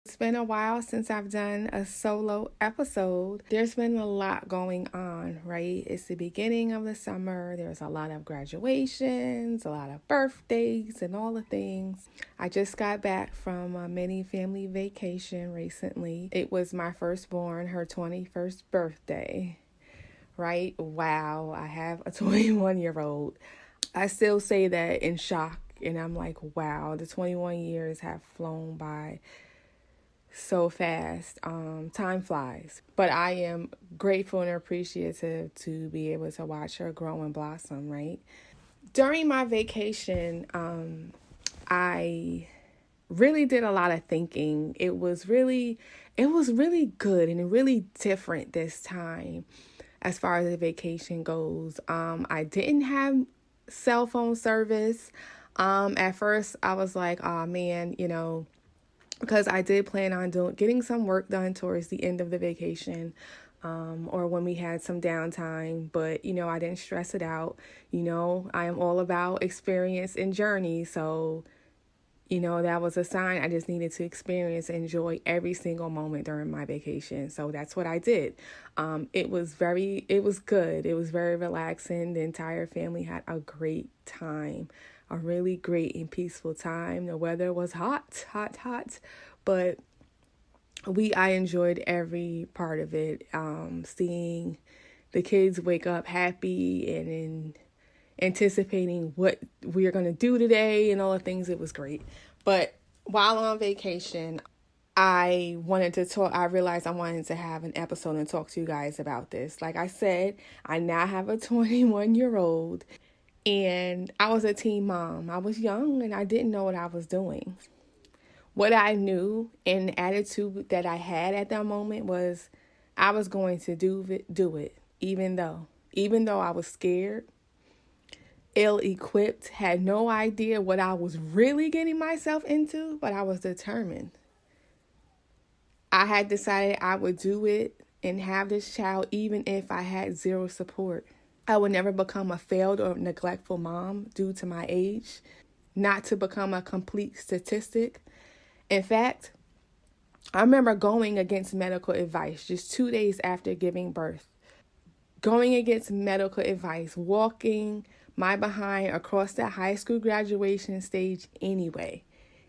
It's been a while since I've done a solo episode. There's been a lot going on, right? It's the beginning of the summer. There's a lot of graduations, a lot of birthdays, and all the things. I just got back from a mini family vacation recently. It was my firstborn, her 21st birthday, right? Wow, I have a 21-year-old. I still say that in shock, and I'm like, wow, the 21 years have flown by so fast. Time flies. But I am grateful and appreciative to be able to watch her grow and blossom, right? During my vacation, I really did a lot of thinking. It was really good and really different this time as far as the vacation goes. I didn't have cell phone service. At first I was like, oh man, because I did plan on getting some work done towards the end of the vacation, or when we had some downtime. But, I didn't stress it out. I am all about experience and journey. So, that was a sign I just needed to experience and enjoy every single moment during my vacation. So that's what I did. It was good. It was very relaxing. The entire family had a great time. A really great and peaceful time. The weather was hot, but I enjoyed every part of it. Seeing the kids wake up happy and in anticipating what we're going to do today and all the things, it was great. But while on vacation, I realized I wanted to have an episode and talk to you guys about this. Like I said, I now have a 21-year-old. And I was a teen mom. I was young and I didn't know what I was doing. What I knew and the attitude that I had at that moment was I was going to do it, even though I was scared, ill-equipped, had no idea what I was really getting myself into, but I was determined. I had decided I would do it and have this child even if I had zero support. I would never become a failed or neglectful mom due to my age, not to become a complete statistic. In fact, I remember going against medical advice just 2 days after giving birth. Going against medical advice, walking my behind across the high school graduation stage anyway.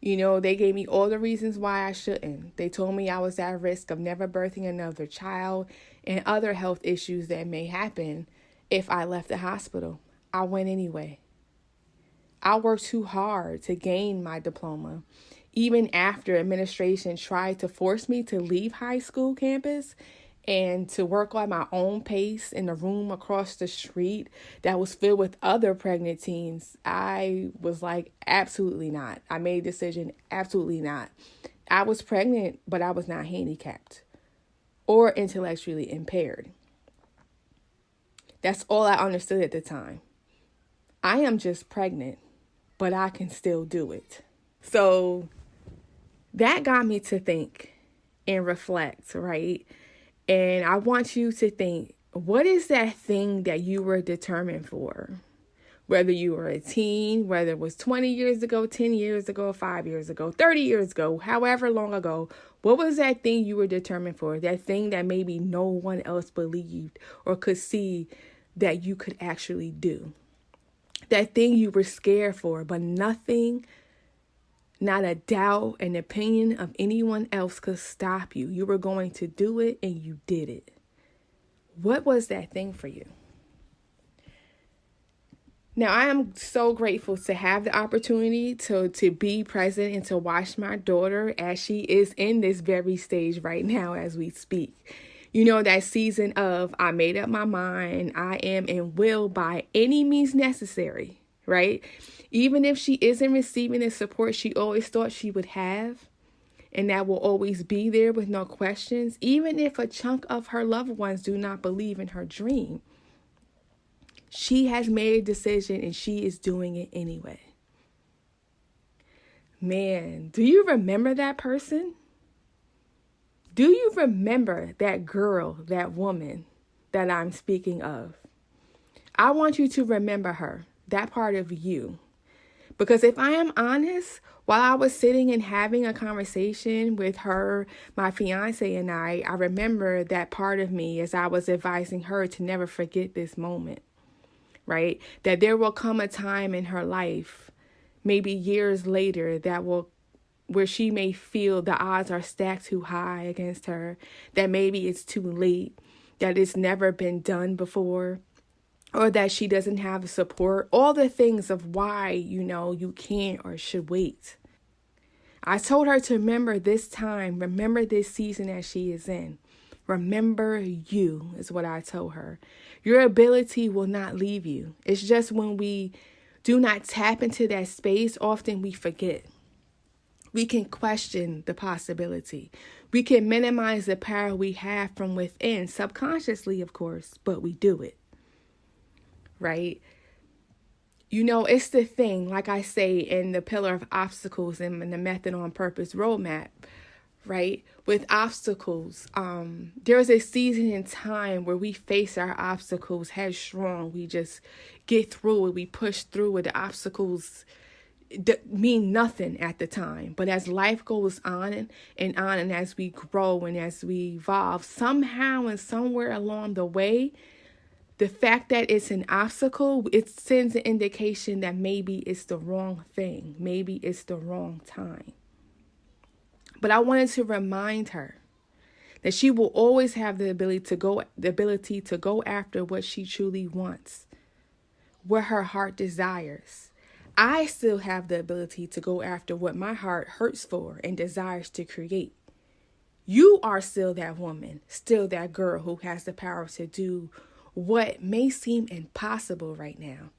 They gave me all the reasons why I shouldn't. They told me I was at risk of never birthing another child and other health issues that may happen if I left the hospital. I went anyway. I worked too hard to gain my diploma. Even after administration tried to force me to leave high school campus and to work on my own pace in the room across the street that was filled with other pregnant teens, I was like, absolutely not. I made a decision, absolutely not. I was pregnant, but I was not handicapped or intellectually impaired. That's all I understood at the time. I am just pregnant, but I can still do it. So that got me to think and reflect, right? And I want you to think, what is that thing that you were determined for? Whether you were a teen, whether it was 20 years ago, 10 years ago, 5 years ago, 30 years ago, however long ago, what was that thing you were determined for? That thing that maybe no one else believed or could see that you could actually do. That thing you were scared for, but nothing, not a doubt, an opinion of anyone else could stop you. You were going to do it and you did it. What was that thing for you? Now, I am so grateful to have the opportunity to be present and to watch my daughter as she is in this very stage right now as we speak. That season of I made up my mind, I am and will by any means necessary, right? Even if she isn't receiving the support she always thought she would have, and that will always be there with no questions, even if a chunk of her loved ones do not believe in her dream, she has made a decision and she is doing it anyway. Man, do you remember that person? Do you remember that girl, that woman that I'm speaking of? I want you to remember her, that part of you, Because if I am honest, while I was sitting and having a conversation with her, my fiance and I remember that part of me as I was advising her to never forget this moment, right? That there will come a time in her life, maybe years later, where she may feel the odds are stacked too high against her, that maybe it's too late, that it's never been done before, or that she doesn't have the support, all the things of why, you can't or should wait. I told her to remember this time, remember this season that she is in. Remember you is what I told her. Your ability will not leave you. It's just when we do not tap into that space, often we forget. We can question the possibility. We can minimize the power we have from within, subconsciously, of course, but we do it. Right? It's the thing, like I say in the pillar of obstacles and the method on purpose roadmap, right? With obstacles, there's a season in time where we face our obstacles headstrong. We just get through it. We push through it. The obstacles mean nothing at the time. But as life goes on and on, and as we grow and as we evolve, somehow and somewhere along the way, the fact that it's an obstacle, it sends an indication that maybe it's the wrong thing. Maybe it's the wrong time. But I wanted to remind her that she will always have the ability to go after what she truly wants, what her heart desires. I still have the ability to go after what my heart hurts for and desires to create. You are still that woman, still that girl who has the power to do what may seem impossible right now.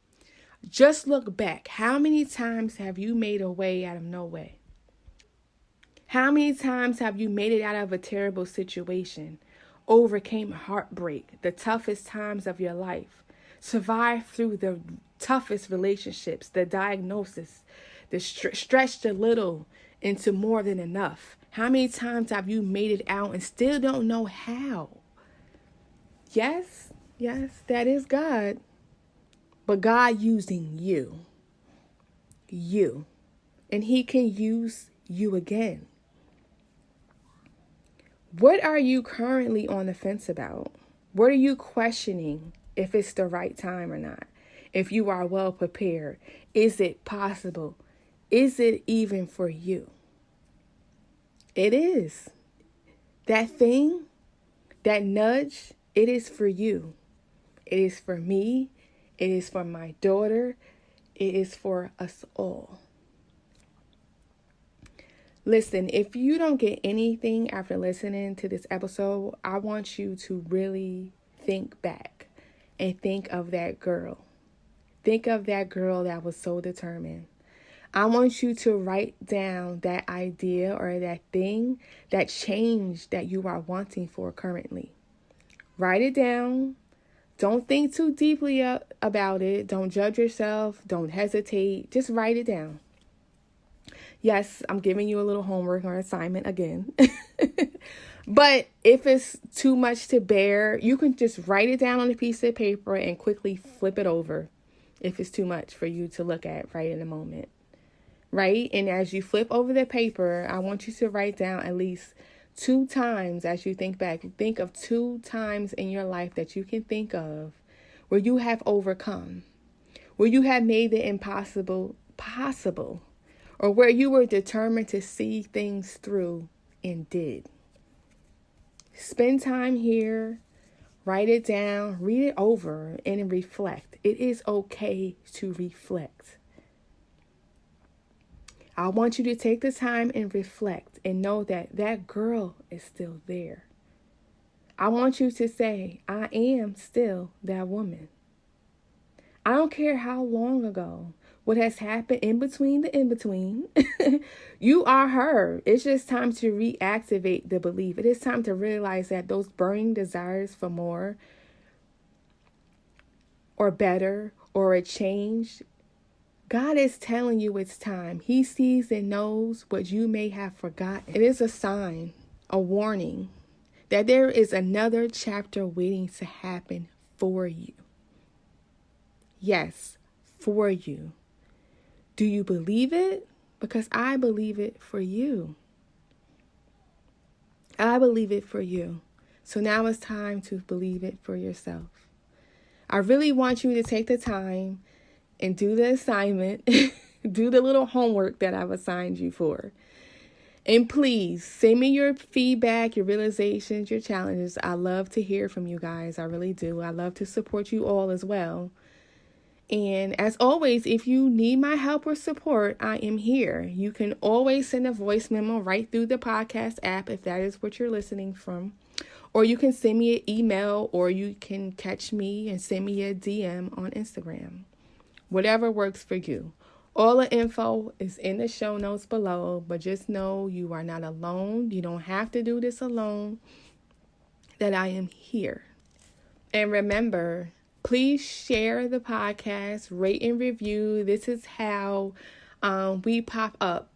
Just look back. How many times have you made a way out of no way? How many times have you made it out of a terrible situation, overcame heartbreak, the toughest times of your life, survived through the toughest relationships, the diagnosis, the stretched a little into more than enough? How many times have you made it out and still don't know how? Yes, that is God. But God using you. And he can use you again. What are you currently on the fence about? What are you questioning if it's the right time or not? If you are well prepared, is it possible? Is it even for you? It is. That thing, that nudge, it is for you. It is for me. It is for my daughter. It is for us all. Listen, if you don't get anything after listening to this episode, I want you to really think back and think of that girl. Think of that girl that was so determined. I want you to write down that idea or that thing, that change that you are wanting for currently. Write it down. Don't think too deeply about it. Don't judge yourself. Don't hesitate. Just write it down. Yes, I'm giving you a little homework or assignment again. But if it's too much to bear, you can just write it down on a piece of paper and quickly flip it over if it's too much for you to look at right in the moment. Right? And as you flip over the paper, I want you to write down at least 2 times as you think back. Think of 2 times in your life that you can think of where you have overcome, where you have made the impossible possible, or where you were determined to see things through and did. Spend time here, write it down, read it over, and reflect. It is okay to reflect. I want you to take the time and reflect and know that that girl is still there. I want you to say, I am still that woman. I don't care how long ago, what has happened in between the in-between. You are her. It's just time to reactivate the belief. It is time to realize that those burning desires for more or better or a change, God is telling you it's time. He sees and knows what you may have forgotten. It is a sign, a warning that there is another chapter waiting to happen for you. Yes, for you. Do you believe it? Because I believe it for you. I believe it for you. So now it's time to believe it for yourself. I really want you to take the time and do the assignment, do the little homework that I've assigned you for. And please send me your feedback, your realizations, your challenges. I love to hear from you guys. I really do. I love to support you all as well. And as always, if you need my help or support, I am here. You can always send a voice memo right through the podcast app if that is what you're listening from. Or you can send me an email, or you can catch me and send me a DM on Instagram. Whatever works for you. All the info is in the show notes below, but just know you are not alone. You don't have to do this alone, that I am here. And remember, please share the podcast, rate and review. This is how we pop up,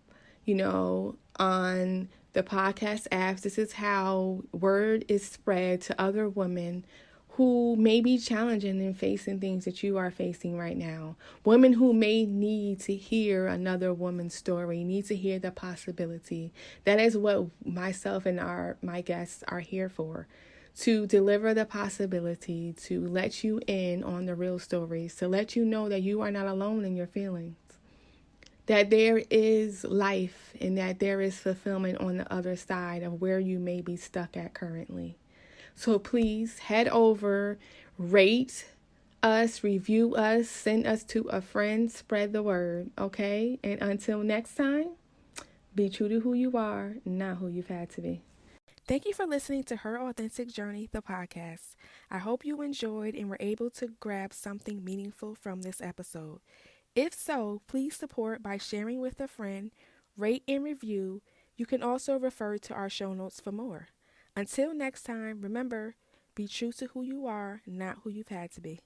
on the podcast apps. This is how word is spread to other women who may be challenging and facing things that you are facing right now. Women who may need to hear another woman's story, need to hear the possibility. That is what myself and my guests are here for. To deliver the possibility, to let you in on the real stories, to let you know that you are not alone in your feelings. That there is life and that there is fulfillment on the other side of where you may be stuck at currently. So please head over, rate us, review us, send us to a friend, spread the word, okay? And until next time, be true to who you are, not who you've had to be. Thank you for listening to Her Authentic Journey, the podcast. I hope you enjoyed and were able to grab something meaningful from this episode. If so, please support by sharing with a friend, rate and review. You can also refer to our show notes for more. Until next time, remember, be true to who you are, not who you've had to be.